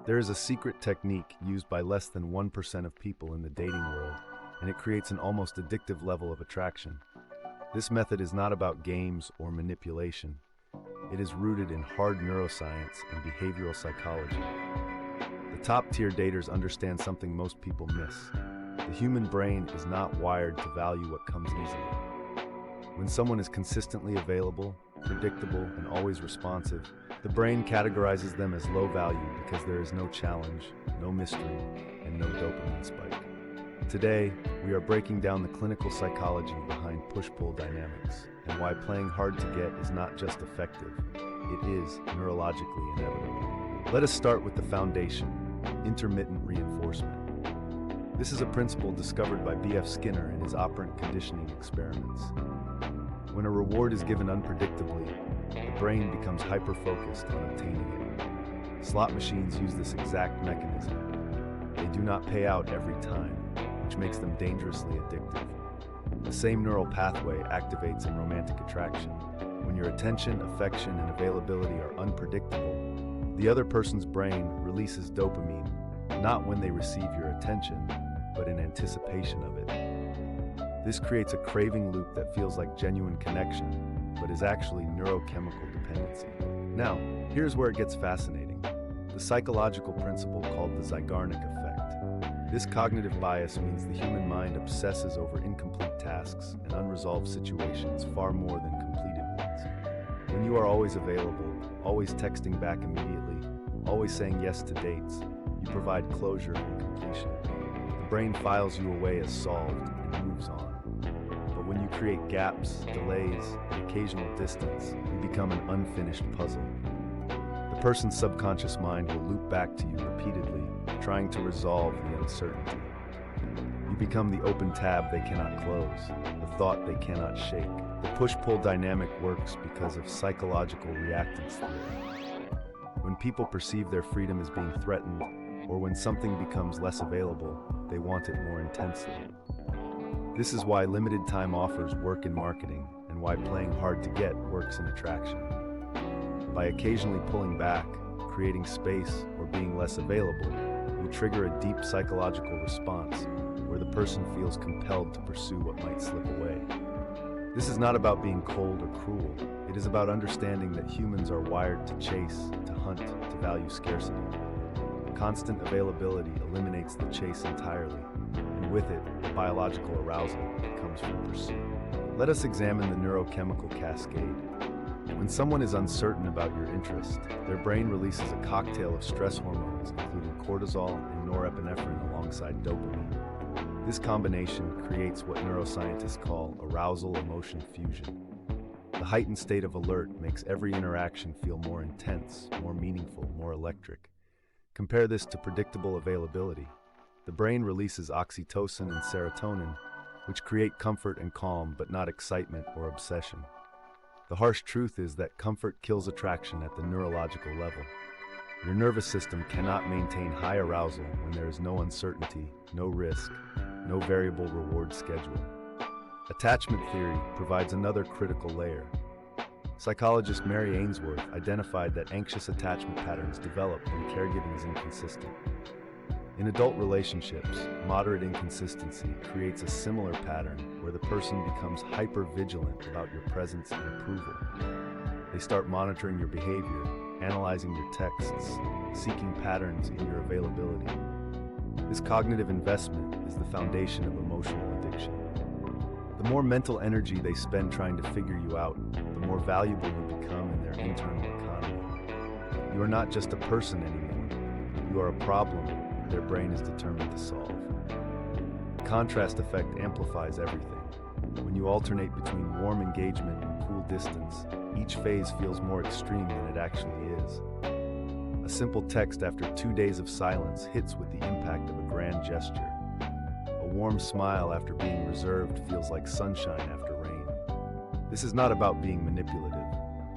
There is a secret technique used by less than 1% of people in the dating world, and it creates an almost addictive level of attraction. This method is not about games or manipulation. It is rooted in hard neuroscience and behavioral psychology. The top-tier daters understand something most people miss. The human brain is not wired to value what comes easily. When someone is consistently available, predictable, and always responsive, the brain categorizes them as low value because there is no challenge, no mystery, and no dopamine spike. Today, we are breaking down the clinical psychology behind push-pull dynamics and why playing hard to get is not just effective, it is neurologically inevitable. Let us start with the foundation, intermittent reinforcement. This is a principle discovered by B.F. Skinner in his operant conditioning experiments. When a reward is given unpredictably, the brain becomes hyper-focused on obtaining it. Slot machines use this exact mechanism. They do not pay out every time, which makes them dangerously addictive. The same neural pathway activates in romantic attraction. When your attention, affection, and availability are unpredictable, the other person's brain releases dopamine, not when they receive your attention, but in anticipation of it. This creates a craving loop that feels like genuine connection, but is actually neurochemical dependency. Now, here's where it gets fascinating. The psychological principle called the Zeigarnik effect. This cognitive bias means the human mind obsesses over incomplete tasks and unresolved situations far more than completed ones. When you are always available, always texting back immediately, always saying yes to dates, you provide closure and completion. The brain files you away as solved and moves on. But when you create gaps, delays, and occasional distance, you become an unfinished puzzle. The person's subconscious mind will loop back to you repeatedly, trying to resolve the uncertainty. You become the open tab they cannot close, the thought they cannot shake. The push-pull dynamic works because of psychological reactance theory. When people perceive their freedom as being threatened, or when something becomes less available, they want it more intensely. This is why limited time offers work in marketing and why playing hard to get works in attraction. By occasionally pulling back, creating space, or being less available, you trigger a deep psychological response where the person feels compelled to pursue what might slip away. This is not about being cold or cruel. It is about understanding that humans are wired to chase, to hunt, to value scarcity. Constant availability eliminates the chase entirely, and with it, the biological arousal that comes from pursuit. Let us examine the neurochemical cascade. When someone is uncertain about your interest, their brain releases a cocktail of stress hormones, including cortisol and norepinephrine alongside dopamine. This combination creates what neuroscientists call arousal-emotion fusion. The heightened state of alert makes every interaction feel more intense, more meaningful, more electric. Compare this to predictable availability. The brain releases oxytocin and serotonin, which create comfort and calm, but not excitement or obsession. The harsh truth is that comfort kills attraction at the neurological level. Your nervous system cannot maintain high arousal when there is no uncertainty, no risk, no variable reward schedule. Attachment theory provides another critical layer. Psychologist Mary Ainsworth identified that anxious attachment patterns develop when caregiving is inconsistent. In adult relationships, moderate inconsistency creates a similar pattern where the person becomes hyper-vigilant about your presence and approval. They start monitoring your behavior, analyzing your texts, seeking patterns in your availability. This cognitive investment is the foundation of emotional addiction. The more mental energy they spend trying to figure you out, the more valuable you become in their internal economy. You are not just a person anymore. You are a problem their brain is determined to solve. The contrast effect amplifies everything. When you alternate between warm engagement and cool distance, each phase feels more extreme than it actually is. A simple text after 2 days of silence hits with the impact of a grand gesture. A warm smile after being reserved feels like sunshine after rain. This is not about being manipulative.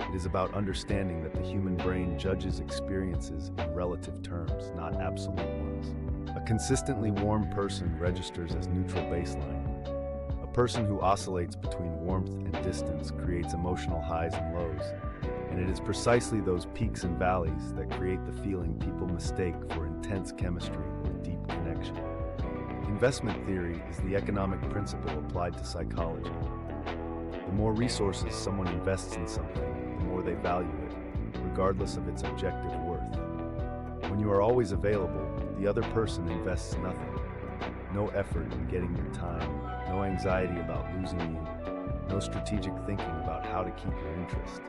It is about understanding that the human brain judges experiences in relative terms, not absolute ones. A consistently warm person registers as neutral baseline. A person who oscillates between warmth and distance creates emotional highs and lows. And it is precisely those peaks and valleys that create the feeling people mistake for intense chemistry or deep connection. Investment theory is the economic principle applied to psychology. The more resources someone invests in something, the more they value it, regardless of its objective worth. When you are always available, the other person invests nothing. No effort in getting your time, no anxiety about losing you, no strategic thinking about how to keep your interest.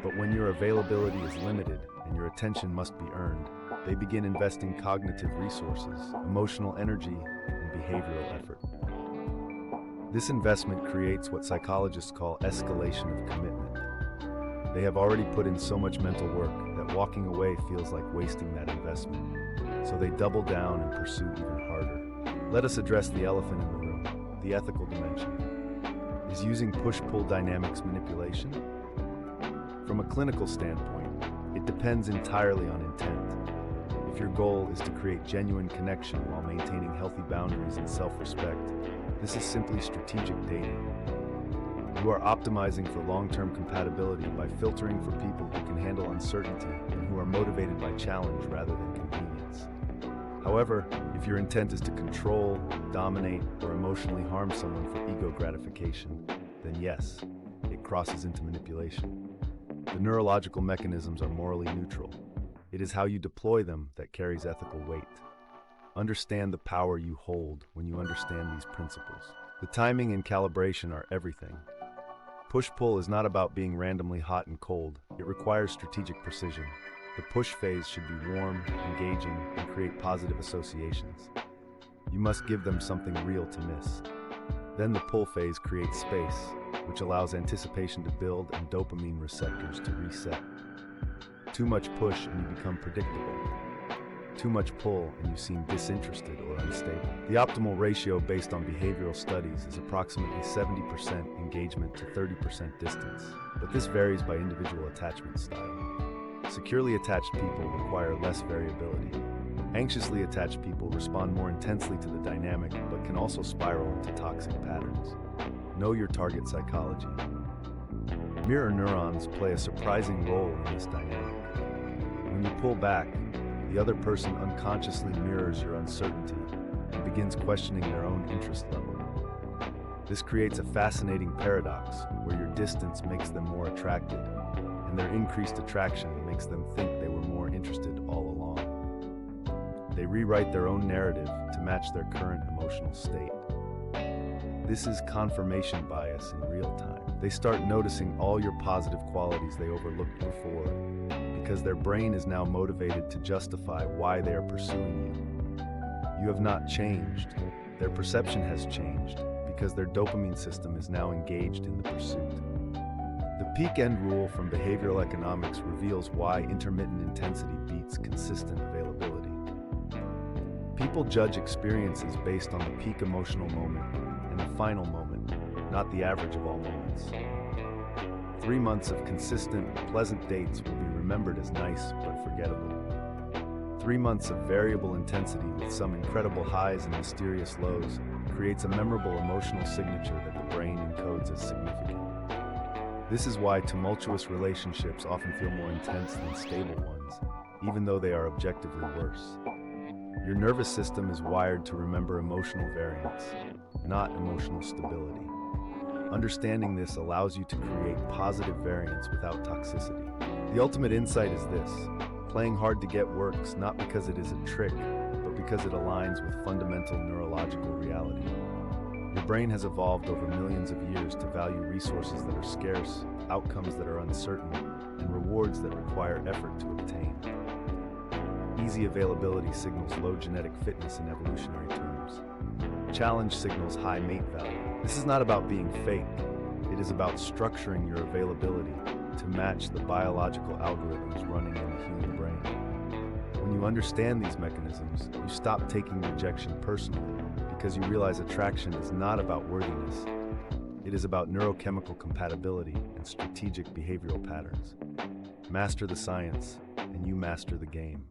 But when your availability is limited and your attention must be earned, they begin investing cognitive resources, emotional energy, and behavioral effort. This investment creates what psychologists call escalation of commitment. They have already put in so much mental work that walking away feels like wasting that investment, so they double down and pursue even harder. Let us address the elephant in the room, the ethical dimension. Is using push-pull dynamics manipulation? From a clinical standpoint, it depends entirely on intent. If your goal is to create genuine connection while maintaining healthy boundaries and self-respect, this is simply strategic dating. You are optimizing for long-term compatibility by filtering for people who can handle uncertainty and who are motivated by challenge rather than convenience. However, if your intent is to control, dominate, or emotionally harm someone for ego gratification, then yes, it crosses into manipulation. The neurological mechanisms are morally neutral. It is how you deploy them that carries ethical weight. Understand the power you hold when you understand these principles. The timing and calibration are everything. Push-pull is not about being randomly hot and cold. It requires strategic precision. The push phase should be warm, engaging, and create positive associations. You must give them something real to miss. Then the pull phase creates space, which allows anticipation to build and dopamine receptors to reset. Too much push and you become predictable. Too much pull and you seem disinterested or unstable. The optimal ratio based on behavioral studies is approximately 70% engagement to 30% distance, but this varies by individual attachment style. Securely attached people require less variability. Anxiously attached people respond more intensely to the dynamic, but can also spiral into toxic patterns. Know your target psychology. Mirror neurons play a surprising role in this dynamic. When you pull back, the other person unconsciously mirrors your uncertainty and begins questioning their own interest level. This creates a fascinating paradox where your distance makes them more attracted, and their increased attraction makes them think they were more interested all along. They rewrite their own narrative to match their current emotional state. This is confirmation bias in real time. They start noticing all your positive qualities they overlooked before, because their brain is now motivated to justify why they are pursuing you. You have not changed. Their perception has changed, because their dopamine system is now engaged in the pursuit. The peak end rule from behavioral economics reveals why intermittent intensity beats consistent availability. People judge experiences based on the peak emotional moment and the final moment, not the average of all moments. 3 months of consistent, pleasant dates will be remembered as nice but forgettable. 3 months of variable intensity with some incredible highs and mysterious lows creates a memorable emotional signature that the brain encodes as significant. This is why tumultuous relationships often feel more intense than stable ones, even though they are objectively worse. Your nervous system is wired to remember emotional variance, not emotional stability. Understanding this allows you to create positive variance without toxicity. The ultimate insight is this: playing hard to get works not because it is a trick, but because it aligns with fundamental neurological reality. Your brain has evolved over millions of years to value resources that are scarce, outcomes that are uncertain, and rewards that require effort to obtain. Easy availability signals low genetic fitness in evolutionary terms. Challenge signals high mate value. This is not about being fake. It is about structuring your availability to match the biological algorithms running in the human brain. When you understand these mechanisms, you stop taking rejection personally because you realize attraction is not about worthiness. It is about neurochemical compatibility and strategic behavioral patterns. Master the science, and you master the game.